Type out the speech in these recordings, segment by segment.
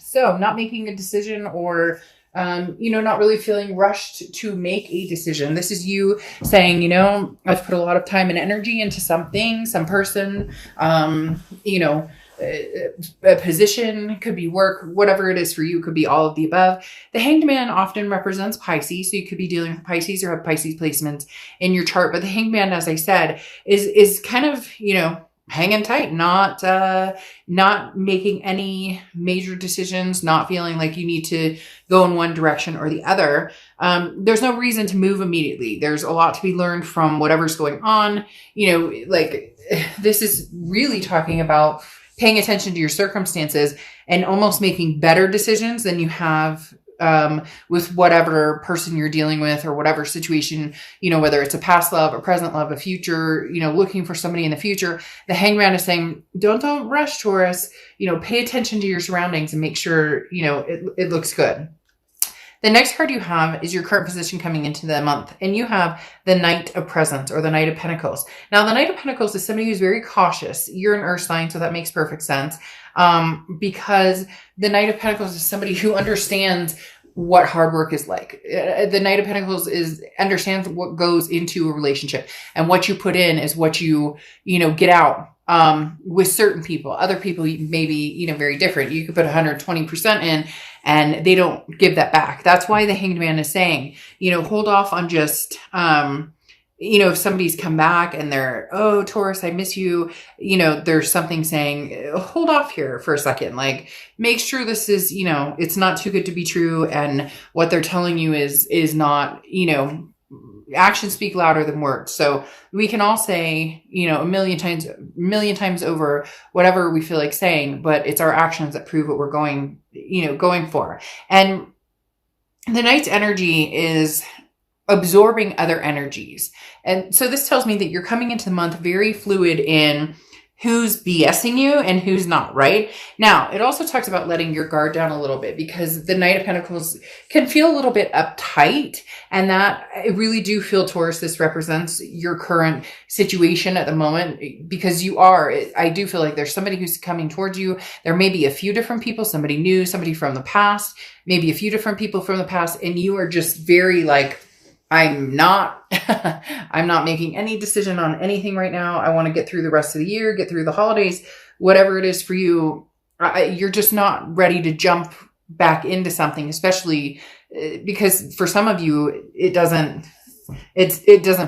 So not making a decision or, not really feeling rushed to make a decision. This is you saying, I've put a lot of time and energy into something, some person, a position, could be work, whatever it is for you, could be all of the above. The Hanged Man often represents Pisces, so you could be dealing with Pisces or have Pisces placements in your chart. But the Hanged Man, as I said, is kind of, hanging tight, not making any major decisions, not feeling like you need to go in one direction or the other. There's no reason to move immediately. There's a lot to be learned from whatever's going on. This is really talking about paying attention to your circumstances and almost making better decisions than you have with whatever person you're dealing with or whatever situation, whether it's a past love, a present love, a future, looking for somebody in the future. The Hanged Man is saying, don't rush, Taurus, pay attention to your surroundings and make sure, it looks good. The next card you have is your current position coming into the month, and you have the Knight of Presents or the Knight of Pentacles. Now, the Knight of Pentacles is somebody who's very cautious. You're an earth sign, so that makes perfect sense, because the Knight of Pentacles is somebody who understands what hard work is like. The Knight of Pentacles understands what goes into a relationship, and what you put in is what you get out. With certain people, other people may be, very different. You could put 120% in and they don't give that back. That's why the Hanged Man is saying, hold off on just, if somebody's come back and they're, oh, Taurus, I miss you. There's something saying, hold off here for a second. Like, make sure this is, it's not too good to be true. And what they're telling you is not, actions speak louder than words. So we can all say, a million times over whatever we feel like saying, but it's our actions that prove what we're going for. And the Knight's energy is absorbing other energies. And so this tells me that you're coming into the month very fluid in who's BSing you and who's not, right? Now, it also talks about letting your guard down a little bit, because the Knight of Pentacles can feel a little bit uptight, and that I really do feel, Taurus, this represents your current situation at the moment, because I do feel like there's somebody who's coming towards you. There may be a few different people, somebody new, somebody from the past, maybe a few different people from the past, and you are just very like, I'm not making any decision on anything right now. I want to get through the rest of the year, get through the holidays, whatever it is for you. You're just not ready to jump back into something, especially because for some of you, it doesn't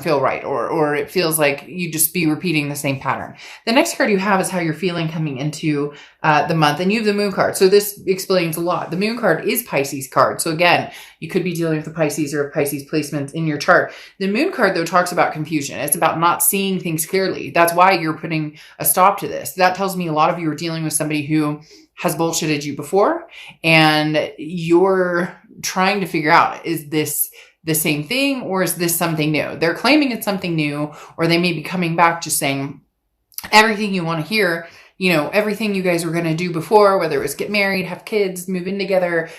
feel right, or it feels like you just be repeating the same pattern. The next card you have is how you're feeling coming into the month, and you have the Moon card. So this explains a lot. The Moon card is Pisces card. So again, you could be dealing with a Pisces or a Pisces placement in your chart. The Moon card, though, talks about confusion. It's about not seeing things clearly. That's why you're putting a stop to this. That tells me a lot of you are dealing with somebody who has bullshitted you before, and you're trying to figure out, is this the same thing, or is this something new? They're claiming it's something new, or they may be coming back just saying everything you want to hear, everything you guys were going to do before, whether it was get married, have kids, move in together,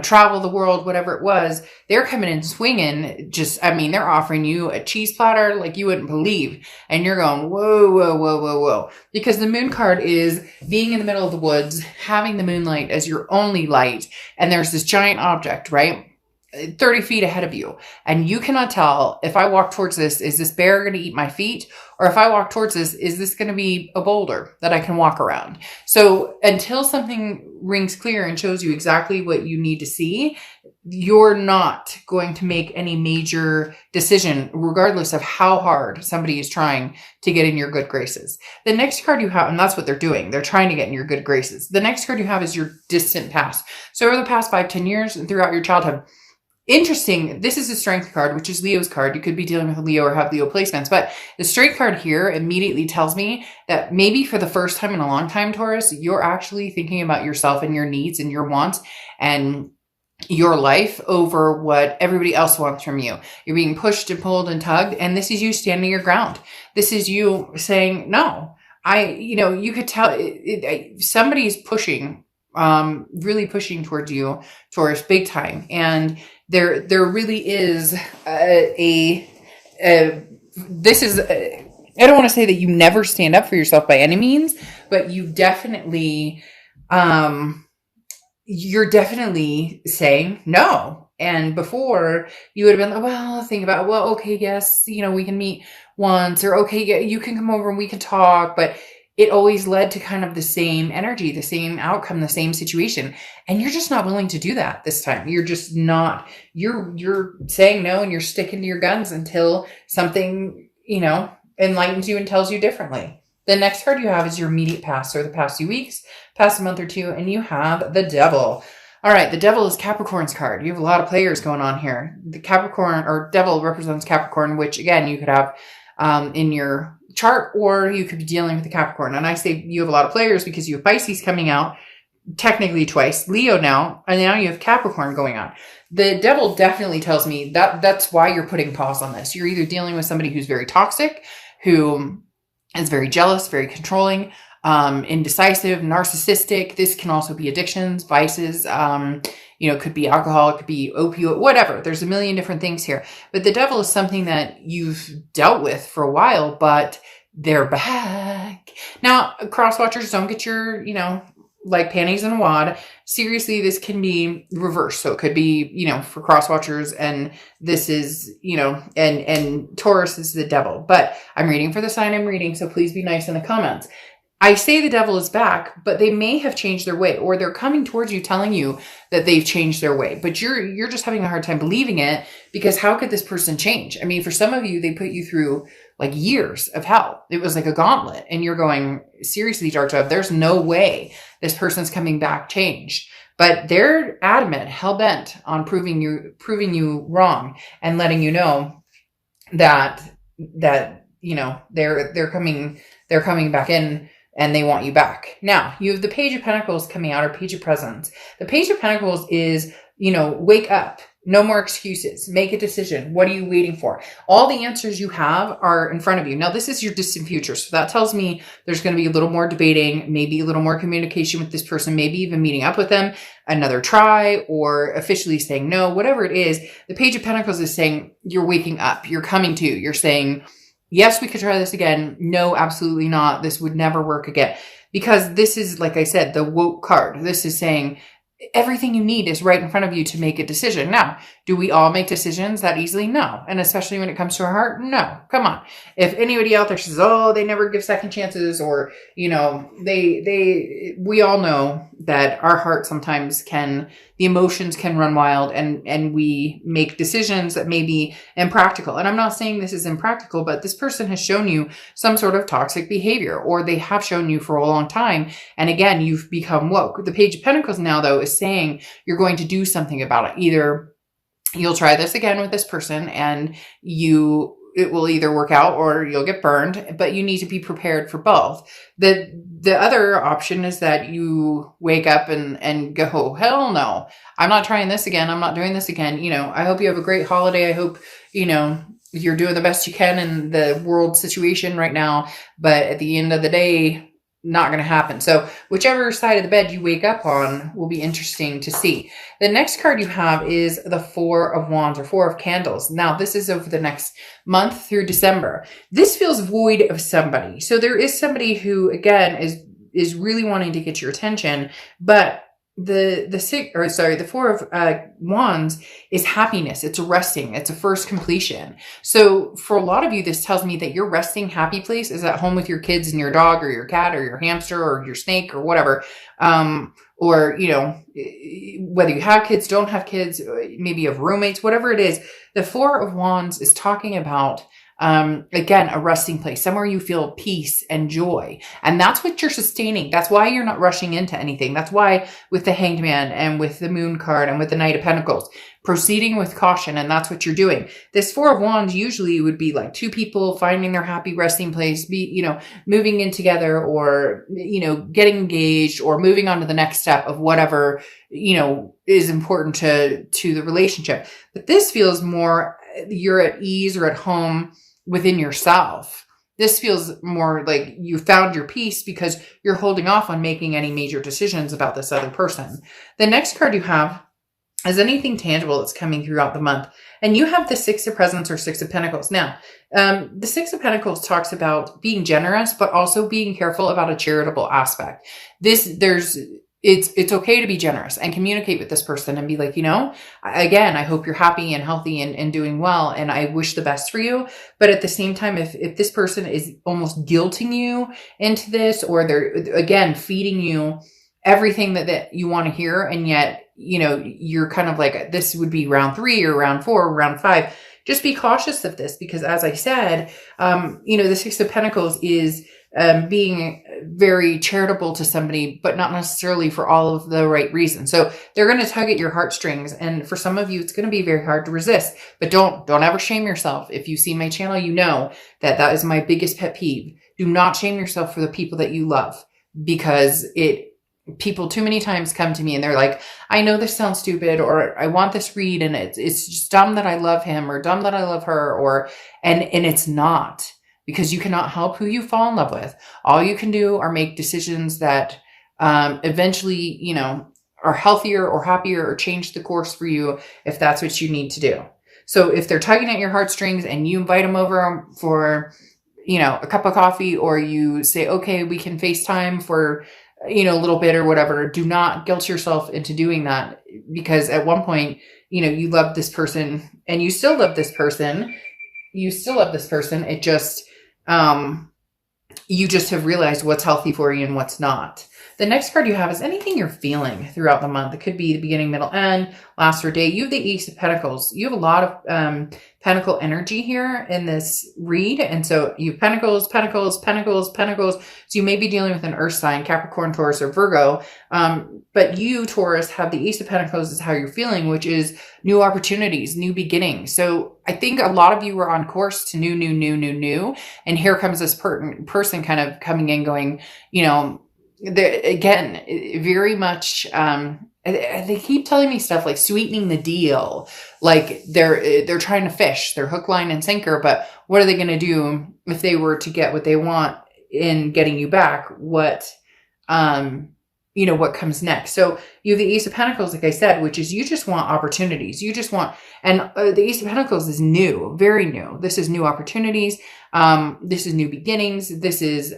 travel the world, whatever it was. They're coming in swinging. They're offering you a cheese platter like you wouldn't believe. And you're going, whoa, whoa, whoa, whoa, whoa. Because the Moon card is being in the middle of the woods, having the moonlight as your only light. And there's this giant object, right? 30 feet ahead of you. And you cannot tell, if I walk towards this, is this bear going to eat my feet? Or if I walk towards this, is this going to be a boulder that I can walk around? So until something rings clear and shows you exactly what you need to see, you're not going to make any major decision, regardless of how hard somebody is trying to get in your good graces. The next card you have, and that's what they're doing, they're trying to get in your good graces. The next card you have is your distant past. So over the past 5-10 years and throughout your childhood, interesting. This is a Strength card, which is Leo's card. You could be dealing with a Leo or have Leo placements, but the Strength card here immediately tells me that maybe for the first time in a long time, Taurus, you're actually thinking about yourself and your needs and your wants and your life over what everybody else wants from you. You're being pushed and pulled and tugged, and this is you standing your ground. This is you saying, no, you could tell somebody's pushing, really pushing towards you, Taurus, big time. And there really is I don't want to say that you never stand up for yourself by any means, but you definitely, you're definitely saying no. And before, you would have been like, well, think about it. Well, okay, yes, we can meet once, or okay, yeah, you can come over and we can talk. But it always led to kind of the same energy, the same outcome, the same situation. And you're just not willing to do that this time. You're just not, you're saying no, and you're sticking to your guns until something, enlightens you and tells you differently. The next card you have is your immediate past, or the past few weeks, past a month or two, and you have the Devil. All right, the Devil is Capricorn's card. You have a lot of players going on here. The Capricorn, or Devil, represents Capricorn, which again you could have in your chart, or you could be dealing with the Capricorn. And I say you have a lot of players because you have Pisces coming out technically twice, Leo now, and now you have Capricorn going on. The Devil definitely tells me that that's why you're putting pause on this. You're either dealing with somebody who's very toxic, who is very jealous, very controlling, indecisive, narcissistic. This can also be addictions, vices, could be alcohol, it could be opioid, whatever. There's a million different things here. But the Devil is something that you've dealt with for a while, but they're back. Now, cross-watchers, don't get your, like panties in a wad. Seriously, this can be reversed. So it could be, for cross-watchers, and this is, and Taurus is the Devil. But I'm reading for the sign I'm reading, so please be nice in the comments. I say the Devil is back, but they may have changed their way, or they're coming towards you telling you that they've changed their way. But you're just having a hard time believing it, because how could this person change? I mean, for some of you, they put you through like years of hell. It was like a gauntlet, and you're going, seriously, Dark Dove, there's no way this person's coming back changed. But they're adamant, hell-bent on proving you wrong, and letting you know that they're coming back in, and they want you back. Now, you have the Page of Pentacles coming out, or Page of Presents. The Page of Pentacles is, wake up. No more excuses. Make a decision. What are you waiting for? All the answers you have are in front of you. Now, this is your distant future. So that tells me there's going to be a little more debating, maybe a little more communication with this person, maybe even meeting up with them, another try, or officially saying no, whatever it is. The Page of Pentacles is saying you're waking up. You're coming to. You're saying, yes, we could try this again. No, absolutely not. This would never work again. Because this is, like I said, the woke card. This is saying everything you need is right in front of you to make a decision. Now, do we all make decisions that easily? No. And especially when it comes to our heart? No. Come on. If anybody out there says, oh, they never give second chances, or, we all know that our heart sometimes the emotions can run wild, and we make decisions that may be impractical. And I'm not saying this is impractical, but this person has shown you some sort of toxic behavior, or they have shown you for a long time. And again, you've become woke. The Page of Pentacles now, though, is saying you're going to do something about it. Either you'll try this again with this person, and it will either work out, or you'll get burned, but you need to be prepared for both. The other option is that you wake up and go, oh, hell no, I'm not trying this again. I'm not doing this again. I hope you have a great holiday. I hope, you're doing the best you can in the world situation right now, but at the end of the day, not going to happen. So whichever side of the bed you wake up on will be interesting to see. The next card you have is the Four of Wands, or Four of Candles. Now, this is over the next month through December. This feels void of somebody. So there is somebody who, again, is really wanting to get your attention, but the Four of Wands is happiness. It's resting. It's a first completion. So for a lot of you, this tells me that your resting happy place is at home with your kids and your dog, or your cat, or your hamster, or your snake, or whatever. Or, whether you have kids, don't have kids, maybe you have roommates, whatever it is. The Four of Wands is talking about, again, a resting place, somewhere you feel peace and joy. And that's what you're sustaining. That's why you're not rushing into anything. That's why with the Hanged Man, and with the Moon card, and with the Knight of Pentacles, proceeding with caution. And that's what you're doing. This Four of Wands usually would be like two people finding their happy resting place, moving in together, or, getting engaged, or moving on to the next step of whatever, is important to the relationship. But this feels more, you're at ease or at home within yourself. This feels more like you found your peace because you're holding off on making any major decisions about this other person. The next card you have is anything tangible that's coming throughout the month. And you have the Six of Presents, or Six of Pentacles. Now, the Six of Pentacles talks about being generous, but also being careful about a charitable aspect. There's it's okay to be generous and communicate with this person and be like, again, I hope you're happy and healthy and doing well. And I wish the best for you. But at the same time, if this person is almost guilting you into this, or they're, again, feeding you everything that you want to hear, and yet, you're kind of like, this would be round 3 or round 4 or round 5, just be cautious of this, because as I said, the Six of Pentacles is being very charitable to somebody, but not necessarily for all of the right reasons. So they're going to tug at your heartstrings. And for some of you, it's going to be very hard to resist, but don't ever shame yourself. If you see my channel, you know that is my biggest pet peeve. Do not shame yourself for the people that you love, because people too many times come to me and they're like, I know this sounds stupid, or I want this read, and it's just dumb that I love him, or dumb that I love her, and it's not. Because you cannot help who you fall in love with. All you can do are make decisions that eventually, are healthier or happier, or change the course for you if that's what you need to do. So if they're tugging at your heartstrings and you invite them over for, a cup of coffee, or you say, okay, we can FaceTime for, a little bit or whatever, do not guilt yourself into doing that, because at one point, you love this person and you still love this person. It just, you just have realized what's healthy for you and what's not. The next card you have is anything you're feeling throughout the month. It could be the beginning, middle, end, last, or day. You have the Ace of Pentacles. You have a lot of Pentacle energy here in this read. And so you have Pentacles, Pentacles, Pentacles, Pentacles. So you may be dealing with an Earth sign, Capricorn, Taurus, or Virgo. But you, Taurus, have the Ace of Pentacles is how you're feeling, which is new opportunities, new beginnings. So I think a lot of you were on course to new. And here comes this person kind of coming in going, again, very much, they keep telling me stuff like sweetening the deal. Like they're trying to fish, they're hook, line, and sinker. But what are they going to do if they were to get what they want in getting you back? What comes next? So you have the Ace of Pentacles, like I said, which is you just want opportunities. You just want, and the Ace of Pentacles is new, very new. This is new opportunities. This is new beginnings. This is,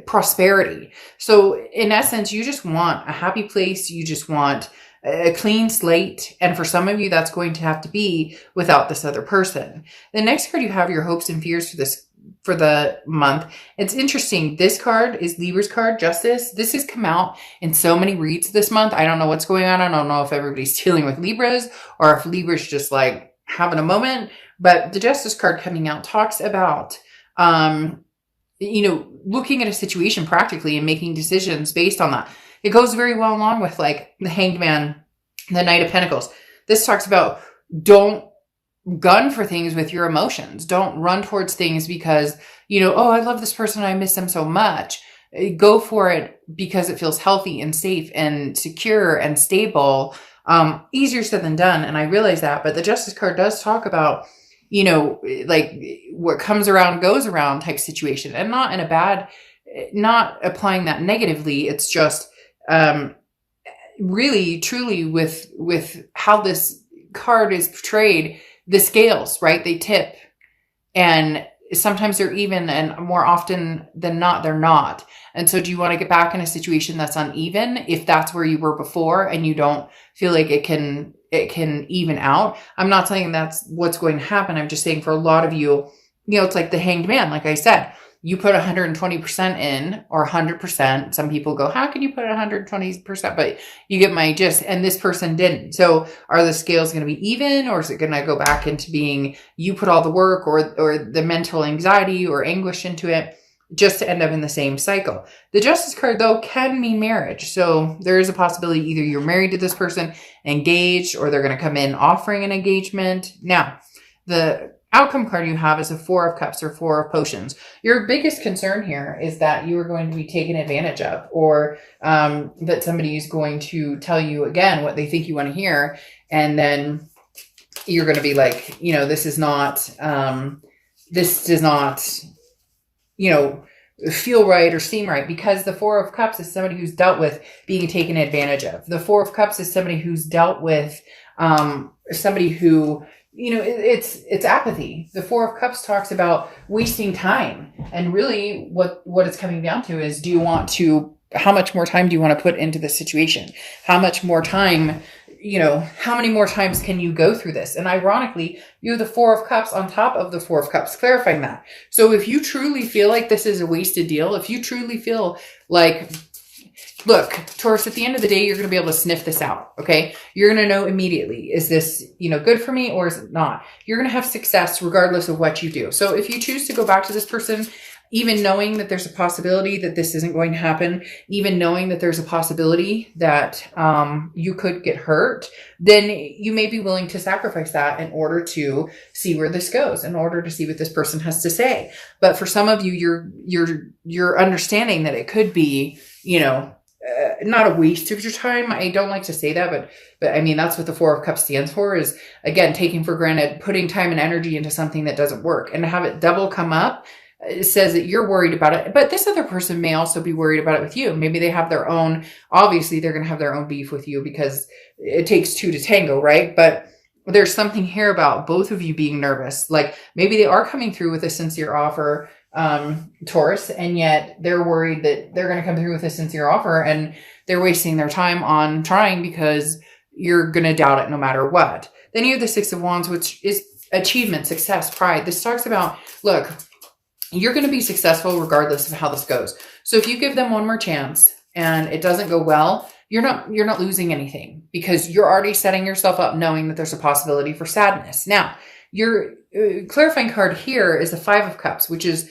prosperity. So in essence, you just want a happy place. You just want a clean slate. And for some of you, that's going to have to be without this other person. The next card you have your hopes and fears for the month. It's interesting. This card is Libra's card, Justice. This has come out in so many reads this month. I don't know what's going on. I don't know if everybody's dealing with Libras or if Libra's just like having a moment. But the Justice card coming out talks about, looking at a situation practically and making decisions based on that. It goes very well along with like the Hanged Man, the Knight of Pentacles. This talks about don't gun for things with your emotions. Don't run towards things because, oh, I love this person. I miss them so much. Go for it because it feels healthy and safe and secure and stable. Easier said than done. And I realize that, but the Justice card does talk about, like what comes around goes around type situation, and not in a bad, not applying that negatively. It's just, really truly with how this card is portrayed, the scales, right? They tip, and sometimes they're even, and more often than not, they're not. And so do you want to get back in a situation that's uneven if that's where you were before and you don't feel like it can even out? I'm not saying that's what's going to happen. I'm just saying for a lot of you, it's like the Hanged Man. Like I said, you put 120% in, or 100%. Some people go, how can you put 120%? But you get my gist. And this person didn't. So are the scales going to be even, or is it going to go back into being you put all the work or the mental anxiety or anguish into it, just to end up in the same cycle? The Justice card, though, can mean marriage. So there is a possibility either you're married to this person, engaged, or they're going to come in offering an engagement. Now, the outcome card you have is a Four of Cups or Four of Potions. Your biggest concern here is that you are going to be taken advantage of, or that somebody is going to tell you again what they think you want to hear. And then you're going to be like, this does not, feel right or seem right, because the Four of Cups is somebody who's dealt with being taken advantage of. The Four of Cups is somebody who's dealt with somebody who, it's apathy. The Four of Cups talks about wasting time. And really what it's coming down to is, do you want to how much more time do you want to put into this situation? How much more time, how many more times can you go through this? And ironically, you have the Four of Cups on top of the Four of Cups, clarifying that. So if you truly feel like this is a wasted deal, if you truly feel like, look, Taurus, at the end of the day, you're going to be able to sniff this out. Okay. You're going to know immediately, is this, good for me or is it not? You're going to have success regardless of what you do. So if you choose to go back to this person, even knowing that there's a possibility that this isn't going to happen, even knowing that there's a possibility that you could get hurt, then you may be willing to sacrifice that in order to see where this goes, in order to see what this person has to say. But for some of you, you're understanding that it could be, not a waste of your time. I don't like to say that, but I mean, that's what the Four of Cups stands for, is again, taking for granted, putting time and energy into something that doesn't work, and to have it double come up. It says that you're worried about it, but this other person may also be worried about it with you. Maybe they have their own, obviously they're going to have their own beef with you because it takes two to tango, right? But there's something here about both of you being nervous. Like maybe they are coming through with a sincere offer, Taurus, and yet they're worried that they're going to come through with a sincere offer and they're wasting their time on trying because you're going to doubt it no matter what. Then you have the Six of Wands, which is achievement, success, pride. This talks about, look, you're going to be successful regardless of how this goes. So if you give them one more chance and it doesn't go well, you're not losing anything because you're already setting yourself up knowing that there's a possibility for sadness. Now, your clarifying card here is the Five of Cups, which is,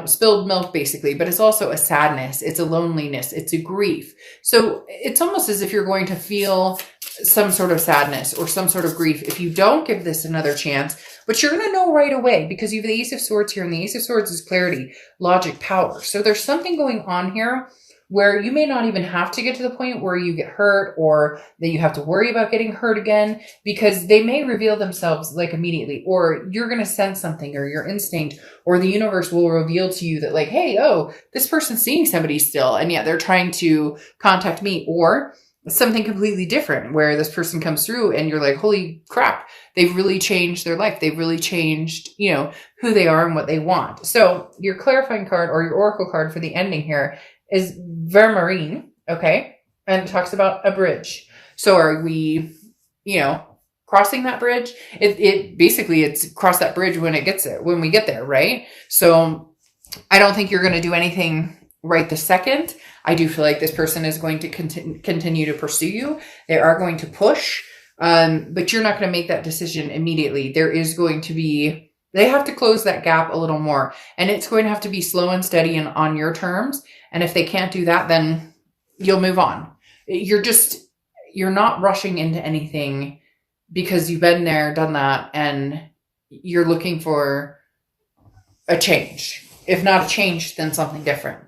spilled milk basically, but it's also a sadness. It's a loneliness. It's a grief. So it's almost as if you're going to feel some sort of sadness or some sort of grief if you don't give this another chance, but you're going to know right away because you have the Ace of Swords here, and the Ace of Swords is clarity, logic, power. So there's something going on here where you may not even have to get to the point where you get hurt or that you have to worry about getting hurt again, because they may reveal themselves like immediately, or you're going to sense something, or your instinct or the universe will reveal to you that like, hey, oh, this person's seeing somebody still, and yet they're trying to contact me, or something completely different where this person comes through and you're like, holy crap, they've really changed their life. They've really changed, who they are and what they want. So your clarifying card or your oracle card for the ending here is Vermarine. Okay. And it talks about a bridge. So are we, crossing that bridge? It basically it's cross that bridge when we get there. Right. So I don't think you're going to do anything right this second. I do feel like this person is going to continue to pursue you. They are going to push, but you're not going to make that decision immediately. There is going to be, they have to close that gap a little more, and it's going to have to be slow and steady and on your terms. And if they can't do that, then you'll move on. You're not rushing into anything because you've been there, done that, and you're looking for a change. If not a change, then something different.